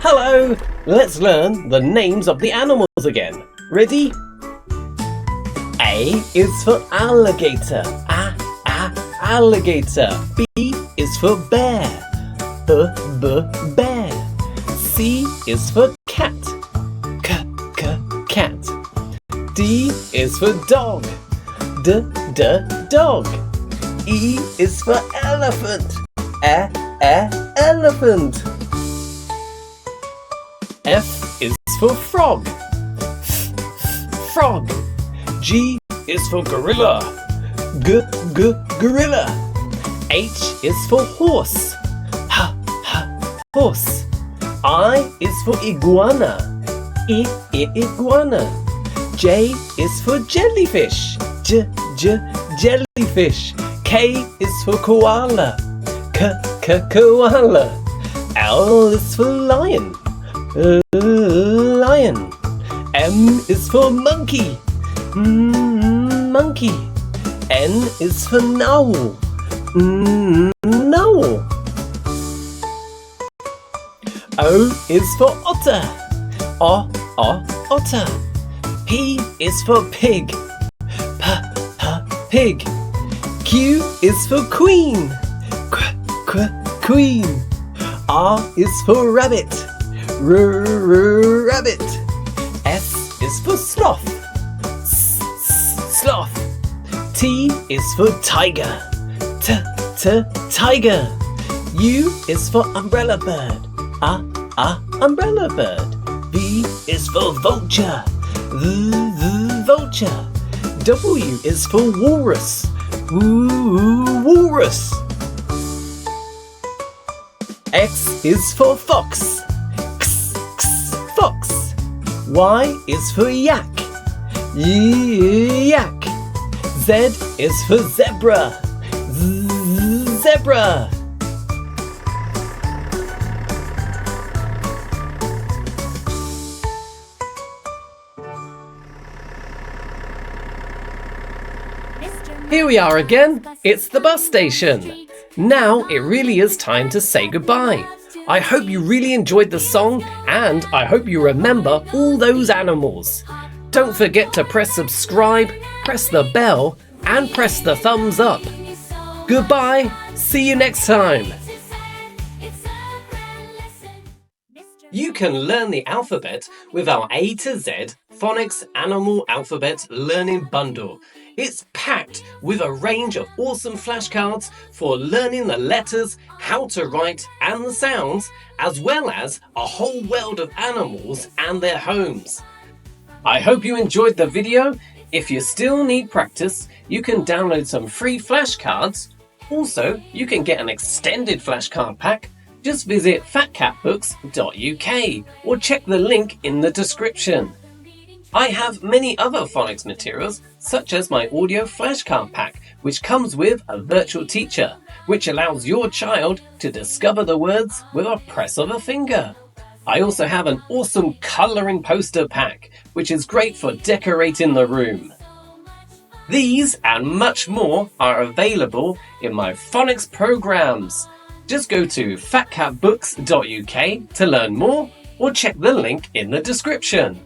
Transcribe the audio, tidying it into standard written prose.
Hello! Let's learn the names of the animals again. Ready? A is for alligator. Alligator. B is for bear. Bear. C is for cat. Cat. D is for dog. Dog. E is for elephant. Elephant. F is for frog. Frog. G is for gorilla. Gorilla. H is for horse. Horse. I is for iguana. Iguana. J is for jellyfish. Jellyfish. K is for koala. Koala. L is for lion. Lion. M is for monkey. Monkey. N is for owl. Owl. O is for otter. Otter. P is for pig. Pig. Q is for queen. Queen. R is for rabbit. Rabbit. S is for sloth. Sloth. T is for tiger. Tiger. U is for umbrella bird. Umbrella bird. V is for vulture. Vulture. W is for walrus. Walrus. X is for fox. Fox. Y is for yak. Yak. Z is for zebra. Zebra. Here we are again. It's the bus station. Now it really is time to say goodbye. I hope you really enjoyed the song and I hope you remember all those animals. Don't forget to press subscribe, press the bell and press the thumbs up. Goodbye. See you next time. You can learn the alphabet with our A to Z Phonics Animal Alphabet Learning Bundle. It's packed with a range of awesome flashcards for learning the letters, how to write and the sounds, as well as a whole world of animals and their homes. I hope you enjoyed the video. If you still need practice, you can download some free flashcards. Also, you can get an extended flashcard pack. Just visit fatcatbooks.uk or check the link in the description. I have many other phonics materials, such as my audio flashcard pack, which comes with a virtual teacher, which allows your child to discover the words with a press of a finger. I also have an awesome colouring poster pack, which is great for decorating the room. These and much more are available in my phonics programs. Just go to fatcatbooks.uk to learn more or check the link in the description.